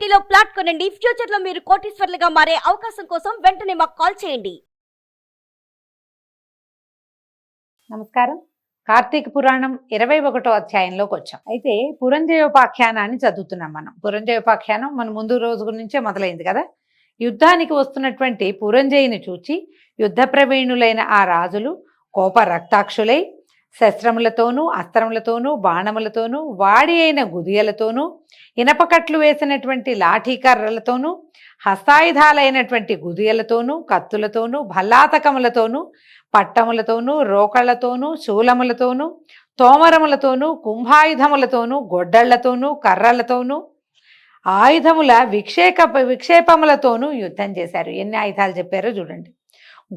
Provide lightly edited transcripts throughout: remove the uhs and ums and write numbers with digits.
సిటీలో ప్లాట్ కొనండి. ఫ్యూచర్ లో మీరు కోటీశ్వర్లుగా మారే అవకాశం కోసం వెంటనే మాకు కాల్ చేయండి. నమస్కారం. కార్తీక పురాణం 21వ అధ్యాయంలోకి వచ్చాం. అయితే పురంజయోపాఖ్యానాన్ని చదువుతున్నాం మనం. పురంజయోపాఖ్యానం మన ముందు రోజు నుంచే మొదలైంది కదా. యుద్ధానికి వస్తున్నటువంటి పురంజయుని చూచి యుద్ధ ప్రవీణులైన ఆ రాజులు కోప రక్తాక్షులై శస్త్రములతోనూ అస్త్రములతోనూ బాణములతోనూ వాడి అయిన గుదియలతోనూ ఇనపకట్లు వేసినటువంటి లాఠీకర్రలతోనూ హస్తాయుధాలైనటువంటి గుదియలతోనూ కత్తులతోనూ భల్లాతకములతోనూ పట్టములతోనూ రోకళ్లతోనూ శూలములతోనూ తోమరములతోనూ కుంభాయుధములతోనూ గొడ్డళ్లతోనూ కర్రలతోనూ ఆయుధముల విక్షేపములతోనూ యుద్ధం చేశారు. ఎన్ని ఆయుధాలు చెప్పారో చూడండి.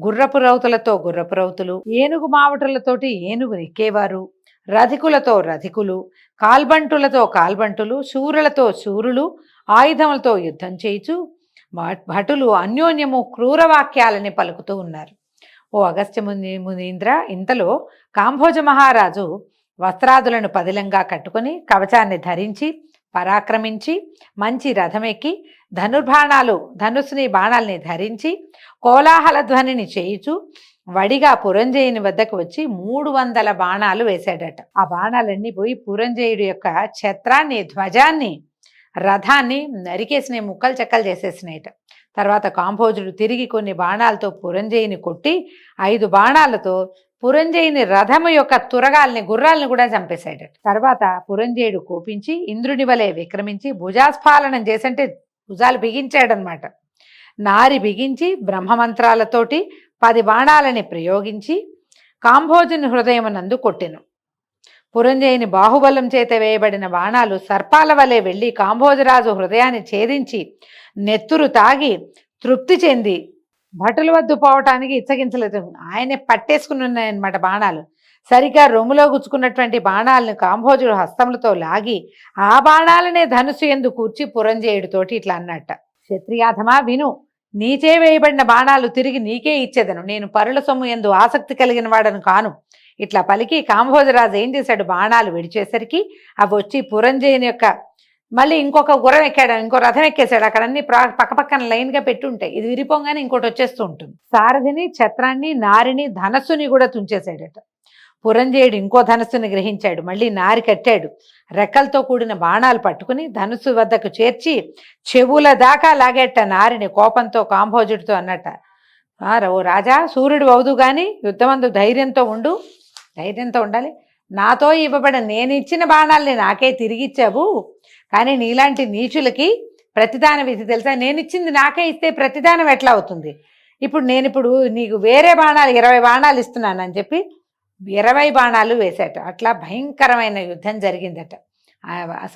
గుర్రపు రౌతులతో గుర్రపు రౌతులు, ఏనుగు మావటులతోటి ఏనుగు ఎక్కేవారు, రధికులతో రధికులు, కాల్బంటులతో కాల్బంటులు, శూరులతో శూరులు ఆయుధములతో యుద్ధం చేయుచు భటులు అన్యోన్యము క్రూరవాక్యాలని పలుకుతూ ఉన్నారు. ఓ అగస్త్య మునీంద్ర, ఇంతలో కాంభోజ మహారాజు వస్త్రాదులను పదిలంగా కట్టుకుని కవచాన్ని ధరించి పరాక్రమించి మంచి రథమెక్కి ధనుస్సుని బాణాలని ధరించి కోలాహల ధ్వనిని చేయుచు వడిగా పురంజయుని వద్దకు వచ్చి 300 బాణాలు వేశాడట. ఆ బాణాలన్నీ పోయి పురంజయుడి యొక్క ఛత్రాన్ని, ధ్వజాన్ని, రథాన్ని నరికేసిన ముక్కలు చెక్కలు చేసేసినాయట. తర్వాత కాంభోజుడు తిరిగి కొన్ని బాణాలతో పురంజయుని కొట్టి 5 బాణాలతో పురంజయుని రథము యొక్క తురగాల్ని, గుర్రాలను కూడా చంపేశాడట. తర్వాత పురంజయుడు కోపించి ఇంద్రుని వలె విక్రమించి భుజాస్ఫాలనం చేసంటే భుజాలు బిగించాడనమాట. నారి బిగించి బ్రహ్మమంత్రాలతోటి 10 బాణాలని ప్రయోగించి కాంభోజుని హృదయమునందు కొట్టెను. పురంజయుని బాహుబలం చేత వేయబడిన బాణాలు సర్పాల వలె వెళ్ళి కాంభోజరాజు హృదయాన్ని ఛేదించి నెత్తురు తాగి తృప్తి చెంది భటుల వద్దు పోవటానికి ఇచ్చగించలేదు. ఆయనే పట్టేసుకుని ఉన్నాయన్నమాట బాణాలు. సరిగా రొమ్ములో గుచ్చుకున్నటువంటి బాణాలను కాంభోజుడు హస్తములతో లాగి ఆ బాణాలనే ధనుసు ఎందు కూర్చి పురంజయుడితోటి ఇట్లా అన్నట్ట. క్షత్రియాధమా విను, నీచే వేయబడిన బాణాలు తిరిగి నీకే ఇచ్చేదను. నేను పరుల సొమ్ము ఎందు ఆసక్తి కలిగిన వాడను కాను. ఇట్లా పలికి కాంభోజరాజు ఏం చేశాడు, బాణాలు విడిచేసరికి అవి వచ్చి పురంజయుని యొక్క మళ్ళీ ఇంకొక గుర్రం ఎక్కాడు, ఇంకో రథం ఎక్కేశాడు. అక్కడ అన్ని పక్కపక్కన లైన్గా పెట్టి ఉంటాయి. ఇది విరిపోగానే ఇంకోటి వచ్చేస్తూ ఉంటుంది. సారథిని, ఛత్రాన్ని, నారిని, ధనస్సుని కూడా తుంచేశాడట. పురంజయుడు ఇంకో ధనస్సుని గ్రహించాడు. మళ్ళీ నారి కట్టాడు. రెక్కలతో కూడిన బాణాలు పట్టుకుని ధనుస్సు వద్దకు చేర్చి చెవుల దాకా లాగేట నారిని. కోపంతో కాంభోజుడితో అన్నట్ట, ఓ రాజా, సూర్యుడు అవుదు గాని యుద్ధమందు ధైర్యంతో ఉండు. ధైర్యంతో ఉండాలి. నాతో ఇవ్వబడిన నేను ఇచ్చిన బాణాలని నాకే తిరిగిచ్చావు, కానీ నీలాంటి నీచులకి ప్రతిదాన విధి తెలుసా? నేను ఇచ్చింది నాకే ఇస్తే ప్రతిదానం ఎట్లా అవుతుంది? ఇప్పుడు నీకు వేరే బాణాలు 20 బాణాలు ఇస్తున్నానని చెప్పి 20 బాణాలు వేశాట. అట్లా భయంకరమైన యుద్ధం జరిగిందట.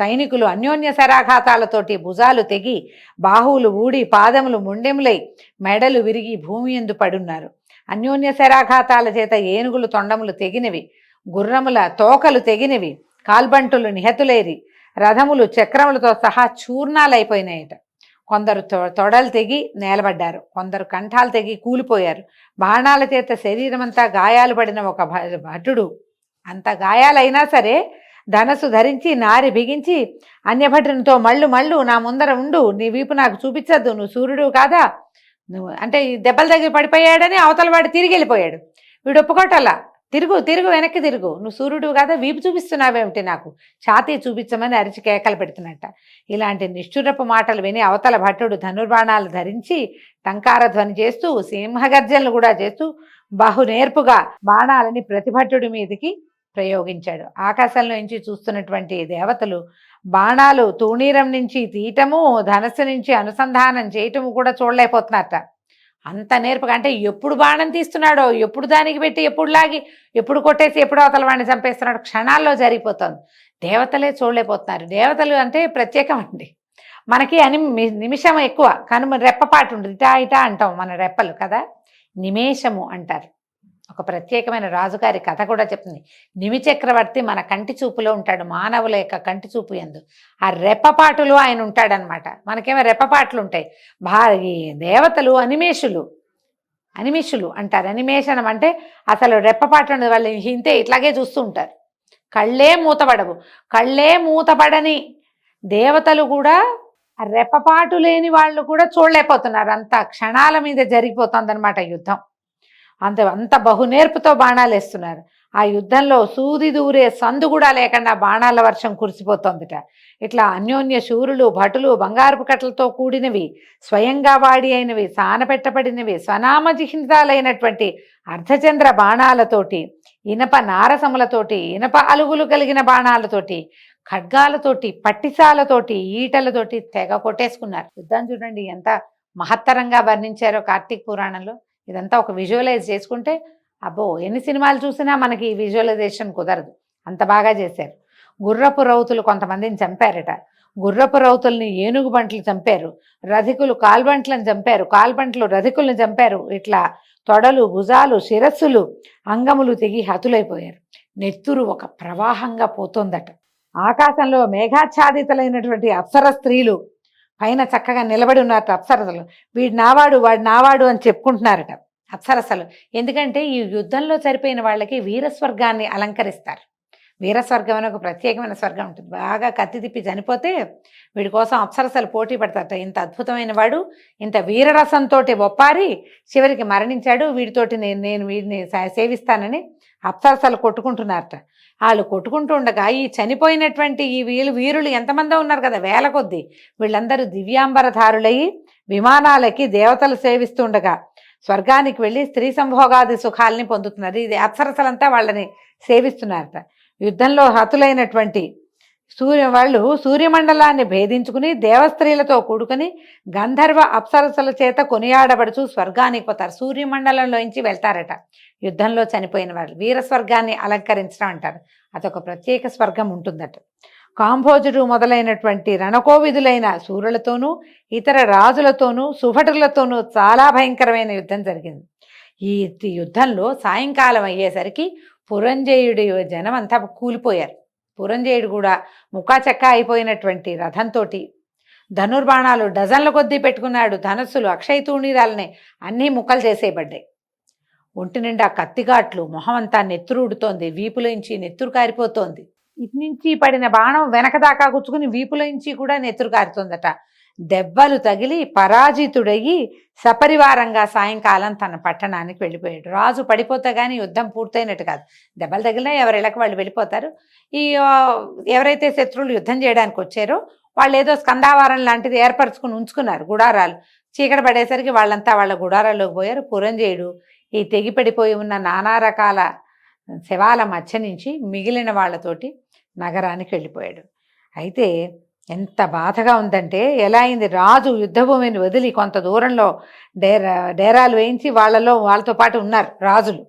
సైనికులు అన్యోన్య శరాఘాతాలతోటి భుజాలు తెగి, బాహువులు ఊడి, పాదములు ముండెములై, మెడలు విరిగి భూమి యందు పడున్నారు. అన్యోన్య శరాఘాతాల చేత ఏనుగులు తొండములు తెగినవి, గుర్రముల తోకలు తెగినవి, కాల్బంటులు నిహతులేరి, రథములు చక్రములతో సహా చూర్ణాలైపోయినాయట. కొందరు తొడలు తెగి నేలబడ్డారు, కొందరు కంఠాలు తెగి కూలిపోయారు. బాణాల చేత శరీరమంతా గాయాలు పడిన ఒక భటుడు, అంత గాయాలైనా సరే ధనస్సు ధరించి నారి బిగించి అన్యభటునితో మళ్ళు నా ముందర ఉండు, నీ వీపు నాకు చూపించద్దు, నువ్వు సూర్యుడు కాదా, నువ్వు అంటే దెబ్బలు తగిలి పడిపోయాడని అవతల వాడు తిరిగి వెళ్ళిపోయాడు. వీడు ఒప్పుకోటల్లా, తిరుగు వెనక్కి తిరుగు, నువ్వు సూర్యుడు కాదా, వీపు చూపిస్తున్నావేమిటి, నాకు ఛాతీ చూపించమని అరిచి కేకలు పెడుతున్నట్ట. ఇలాంటి నిష్ఠురపు మాటలు విని అవతల భట్టుడు ధనుర్బాణాలు ధరించి టంకార ధ్వని చేస్తూ సింహగర్జనలు కూడా చేస్తూ బహునేర్పుగా బాణాలని ప్రతిభట్టుడి మీదకి ప్రయోగించాడు. ఆకాశంలో నుంచి చూస్తున్నటువంటి దేవతలు బాణాలు తూణీరం నుంచి తీయటము, ధనస్సు నుంచి అనుసంధానం చేయటము కూడా చూడలేకపోతున్నారట. అంత నేర్పుగా, అంటే ఎప్పుడు బాణం తీస్తున్నాడో, ఎప్పుడు దానికి పెట్టి, ఎప్పుడు లాగి, ఎప్పుడు కొట్టేసి, ఎప్పుడు అవతల వాడిని చంపేస్తున్నాడు, క్షణాల్లో జరిగిపోతుంది. దేవతలే చూడలేకపోతున్నారు. దేవతలు అంటే ప్రత్యేకం అండి. మనకి నిమిషం ఎక్కువ, కానీ రెప్పపాటు ఉంటుంది. ఇటా అంటాం మన రెప్పలు కదా, నిమేషము అంటారు. ఒక ప్రత్యేకమైన రాజుగారి కథ కూడా చెప్తుంది. నిమిచక్రవర్తి మన కంటి చూపులో ఉంటాడు, మానవుల యొక్క కంటి చూపు యందు. ఆ రెప్పపాటులో ఆయన ఉంటాడనమాట. మనకేమో రెప్పపాట్లు ఉంటాయి. ఈ దేవతలు అనిమేషులు అంటారు. అనిమేషణం అంటే అసలు రెప్పపాటు ఉండదు, వాళ్ళు ఇంతే ఇట్లాగే చూస్తూ ఉంటారు. కళ్ళే మూతపడవు. కళ్ళే మూతపడని దేవతలు కూడా ఆ రెప్పపాటు లేని వాళ్ళు కూడా చూడలేకపోతున్నారు. అంత క్షణాల మీద జరిగిపోతుంది అనమాట యుద్ధం. అంత బహునేర్పుతో బాణాలు వేస్తున్నారు. ఆ యుద్ధంలో సూది దూరే సందు కూడా లేకుండా బాణాల వర్షం కురిసిపోతుందిట. ఇట్లా అన్యోన్య శూరులు భటులు బంగారపు కట్టలతో కూడినవి, స్వయంగా వాడి అయినవి, సానపెట్టబడినవి, స్వనామచిహ్నితాలైనటువంటి అర్ధచంద్ర బాణాలతోటి, ఇనప నారసములతోటి, ఇనప అలుగులు కలిగిన బాణాలతోటి, ఖడ్గాలతోటి, పట్టిసాలతోటి, ఈటలతోటి తెగ కొట్టేసుకున్నారు. యుద్ధం చూడండి ఎంత మహత్తరంగా వర్ణించారో కార్తీక పురాణంలో. ఇదంతా ఒక విజువలైజ్ చేసుకుంటే అబ్బో ఎన్ని సినిమాలు చూసినా మనకి విజువలైజేషన్ కుదరదు, అంత బాగా చేశారు. గుర్రపు రౌతులు కొంతమందిని చంపారట. గుర్రపు రౌతుల్ని ఏనుగు బంట్లు చంపారు. రధికులు కాల్బంట్లను చంపారు. కాల్బంట్లు రధికుల్ని చంపారు. ఇట్లా తొడలు, భుజాలు, శిరస్సులు, అంగములు తెగి హతులైపోయారు. నెత్తురు ఒక ప్రవాహంగా పోతోందట. ఆకాశంలో మేఘాచ్ఛాదితులైనటువంటి అప్సర స్త్రీలు పైన చక్కగా నిలబడి ఉన్నారట. అప్సరసలు వీడు నావాడు వాడు నావాడు అని చెప్పుకుంటున్నారట అప్సరసలు. ఎందుకంటే ఈ యుద్ధంలో సరిపోయిన వాళ్ళకి వీరస్వర్గాన్ని అలంకరిస్తారు. వీరస్వర్గం అని ఒక ప్రత్యేకమైన స్వర్గం ఉంటుంది. బాగా కత్తి తిప్పి చనిపోతే వీడి కోసం అప్సరసలు పోటీ పడతారట. ఇంత అద్భుతమైన వాడు, ఇంత వీరరసంతో ఒప్పారి చివరికి మరణించాడు, వీడితోటి నేను వీడిని సేవిస్తానని అప్సరసలు కొట్టుకుంటున్నారట. వాళ్ళు కొట్టుకుంటూ ఉండగా ఈ చనిపోయినటువంటి ఈ వీరులు ఎంతమందో ఉన్నారు కదా, వేల కొద్దీ, వీళ్ళందరూ దివ్యాంబరధారులయ్యి విమానాలకి దేవతలు సేవిస్తుండగా స్వర్గానికి వెళ్ళి స్త్రీ సంభోగాది సుఖాలని పొందుతున్నారు. ఇది అప్సరసలంతా వాళ్ళని సేవిస్తున్నారట. యుద్ధంలో హతులైనటువంటి వాళ్ళు సూర్యమండలాన్ని భేదించుకుని దేవస్త్రీలతో కూడుకుని గంధర్వ అప్సరసల చేత కొనియాడబడుచు స్వర్గానికి పోతారు. సూర్యమండలంలోంచి వెళ్తారట యుద్ధంలో చనిపోయిన వాళ్ళు. వీరస్వర్గాన్ని అలంకరించడం అంటారు. అదొక ప్రత్యేక స్వర్గం ఉంటుందట. కాంభోజుడు మొదలైనటువంటి రణకోవిధులైన సూర్యులతోనూ ఇతర రాజులతోనూ సుభటులతోనూ చాలా భయంకరమైన యుద్ధం జరిగింది. ఈ యుద్ధంలో సాయంకాలం అయ్యేసరికి పురంజయుడి జనం అంతా కూలిపోయారు. పురంజయుడు కూడా ముక్కాచెక్క అయిపోయినటువంటి రథంతో ధనుర్బాణాలు డజన్ల కొద్దీ పెట్టుకున్నాడు. ధనస్సులు, అక్షయ తూణీరాలని అన్నీ ముక్కలు చేసేయబడ్డాయి. ఒంటి నిండా కత్తిగాట్లు, మొహం అంతా నెత్తురు ఉడుతోంది, వీపులోంచి నెత్తురు కారిపోతోంది. ఇటు నుంచి పడిన బాణం వెనక దాకా గుచ్చుకుని వీపులోంచి కూడా నెత్తురు కారుతోందట. దెబ్బలు తగిలి పరాజితుడయ్యి సపరివారంగా సాయంకాలం తన పట్టణానికి వెళ్ళిపోయాడు. రాజు పడిపోతే కానీ యుద్ధం పూర్తయినట్టు కాదు. దెబ్బలు తగిలినా ఎవరిళ్ళకి వాళ్ళు వెళ్ళిపోతారు. ఈ ఎవరైతే శత్రువులు యుద్ధం చేయడానికి వచ్చారో వాళ్ళు ఏదో స్కందావారం లాంటిది ఏర్పరచుకుని ఉంచుకున్నారు, గుడారాలు. చీకటి పడేసరికి వాళ్ళంతా వాళ్ళ గుడారాల్లోకి పోయారు. పురంజయుడు ఈ తెగిపడిపోయి ఉన్న నానా రకాల శవాల మధ్య నుంచి మిగిలిన వాళ్ళతోటి నగరానికి వెళ్ళిపోయాడు. అయితే ఎంత బాధగా ఉందంటే, ఎలా అయింది, రాజు యుద్ధభూమిని వదిలి కొంత దూరంలో డేరాలు వేయించి వాళ్ళతో పాటు ఉన్నారు రాజులు.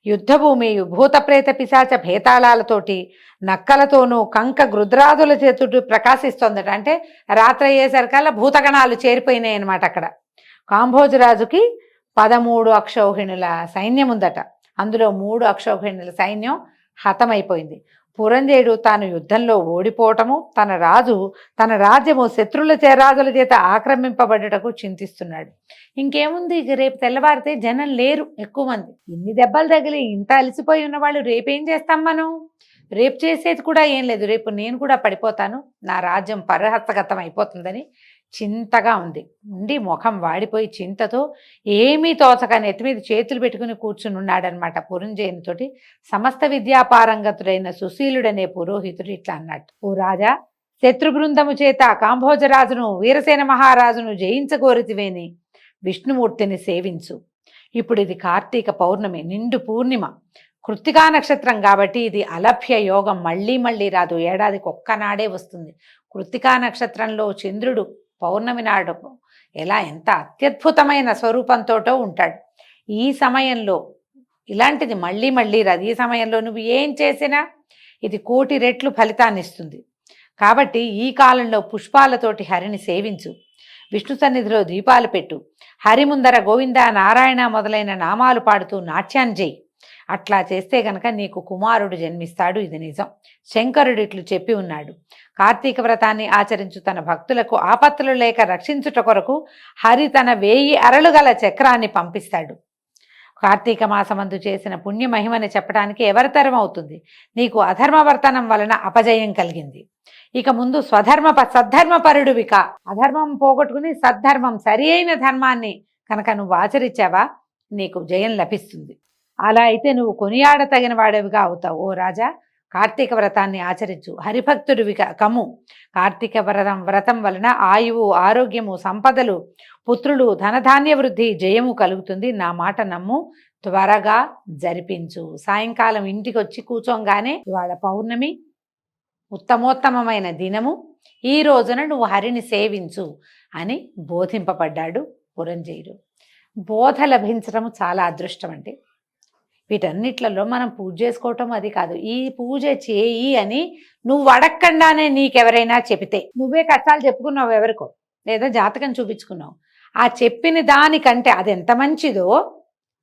యుద్ధభూమి భూతప్రేత పిశాచ భేతాళాలతోటి నక్కలతోనూ కంక గృద్రాదుల చేతుడు ప్రకాశిస్తోందట. అంటే రాత్రి అయ్యేసరికల్లా భూతగణాలు చేరిపోయినాయి అన్నమాట. అక్కడ కాంభోజరాజుకి 13 అక్షౌహిణుల సైన్యం ఉందట. అందులో 3 అక్షౌహిణుల సైన్యం హతమైపోయింది. పురంజయుడు తాను యుద్ధంలో ఓడిపోవటము, తన రాజ్యము శత్రుల రాజుల చేత ఆక్రమింపబడుటకు చింతిస్తున్నాడు. ఇంకేముంది, రేపు తెల్లవారితే జనం లేరు, ఎక్కువ మంది. ఇన్ని దెబ్బలు తగిలి ఇంత అలసిపోయి ఉన్న వాళ్ళు రేపేం చేస్తాం మనం? రేపు చేసేది కూడా ఏం లేదు. రేపు నేను కూడా పడిపోతాను, నా రాజ్యం పరహస్తగతం అయిపోతుందని చింతగా ఉండి ముఖం వాడిపోయి చింతతో ఏమీ తోచక నెత్తి మీద చేతులు పెట్టుకుని కూర్చుని ఉన్నాడనమాట. పురంజయునితోటి సమస్త విద్యాపారంగతుడైన సుశీలుడనే పురోహితుడు ఇట్లా అన్నట్టు, ఓ రాజా, శత్రు బృందము చేత కాంభోజరాజును వీరసేన మహారాజును జయించగోరితివేని విష్ణుమూర్తిని సేవించు. ఇప్పుడు ఇది కార్తీక పౌర్ణమి, నిండు పూర్ణిమ, కృత్తికా నక్షత్రం కాబట్టి ఇది అలభ్య యోగం, మళ్ళీ రాదు, ఏడాదికి ఒక్కనాడే వస్తుంది. కృత్తికా నక్షత్రంలో చంద్రుడు పౌర్ణమి నాడు ఎంత అత్యద్భుతమైన స్వరూపంతో ఉంటాడు. ఈ సమయంలో ఇలాంటిది మళ్ళీ రాదు. ఈ సమయంలో నువ్వు ఏం చేసినా ఇది 1,000,000 రెట్లు ఫలితాన్ని ఇస్తుంది. కాబట్టి ఈ కాలంలో పుష్పాలతోటి హరిని సేవించు, విష్ణు సన్నిధిలో దీపాలు పెట్టు, హరి ముందర గోవింద నారాయణ మొదలైన నామాలు పాడుతూ నాట్యాన్ని చేయి. అట్లా చేస్తే గనక నీకు కుమారుడు జన్మిస్తాడు, ఇది నిజం. శంకరుడు ఇట్లు చెప్పి ఉన్నాడు. కార్తీక వ్రతాన్ని ఆచరించు తన భక్తులకు ఆపత్తులు లేక రక్షించుట కొరకు హరి తన 1000 అరలు గల చక్రాన్ని పంపిస్తాడు. కార్తీక మాసమందు చేసిన పుణ్య మహిమని చెప్పడానికి ఎవరితరం అవుతుంది? నీకు అధర్మవర్తనం వలన అపజయం కలిగింది. ఇక ముందు సద్ధర్మపరుడివిక, అధర్మం పోగొట్టుకుని సద్ధర్మం సరి అయిన ధర్మాన్ని కనుక నువ్వు ఆచరించావా నీకు జయం లభిస్తుంది. అలా అయితే నువ్వు కొనియాడతగిన వాడవిగా అవుతావు. ఓ రాజా, కార్తీక వ్రతాన్ని ఆచరించు, హరిభక్తుడివిగా కమ్ము. కార్తీక వ్రతం వలన ఆయువు, ఆరోగ్యము, సంపదలు, పుత్రులు, ధనధాన్య వృద్ధి, జయము కలుగుతుంది. నా మాట నమ్ము, త్వరగా జరిపించు. సాయంకాలం ఇంటికి వచ్చి కూర్చోంగానే ఇవాళ పౌర్ణమి, ఉత్తమోత్తమమైన దినము, ఈ రోజున నువ్వు హరిని సేవించు అని బోధింపబడ్డాడు పురంజయుడు. బోధ లభించడం చాలా అదృష్టం అండి. వీటన్నిట్లలో మనం పూజ చేసుకోవటం అది కాదు. ఈ పూజ చేయి అని నువ్వు అడగకుండానే నీకెవరైనా చెబితే, నువ్వే కష్టాలు చెప్పుకున్నావు ఎవరికో, లేదా జాతకం చూపించుకున్నావు, ఆ చెప్పిన దానికంటే అది ఎంత మంచిదో,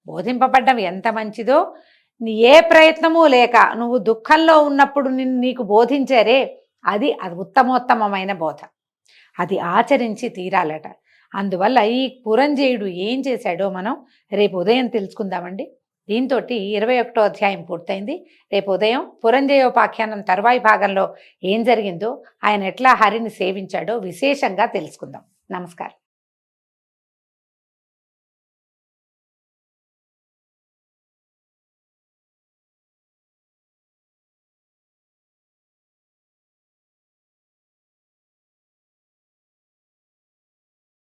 బోధింపబడ్డం ఎంత మంచిదో, ఏ ప్రయత్నమూ లేక నువ్వు దుఃఖంలో ఉన్నప్పుడు నీకు బోధించారే అది ఉత్తమోత్తమమైన బోధ. అది ఆచరించి తీరాలట. అందువల్ల ఈ పురంజయుడు ఏం చేశాడో మనం రేపు ఉదయం తెలుసుకుందామండి. దీంతో 21వ అధ్యాయం పూర్తయింది. రేపు ఉదయం పురంజయోపాఖ్యానం తర్వాయి భాగంలో ఏం జరిగిందో, ఆయన ఎట్లా హరిని సేవించాడో విశేషంగా తెలుసుకుందాం. నమస్కారం.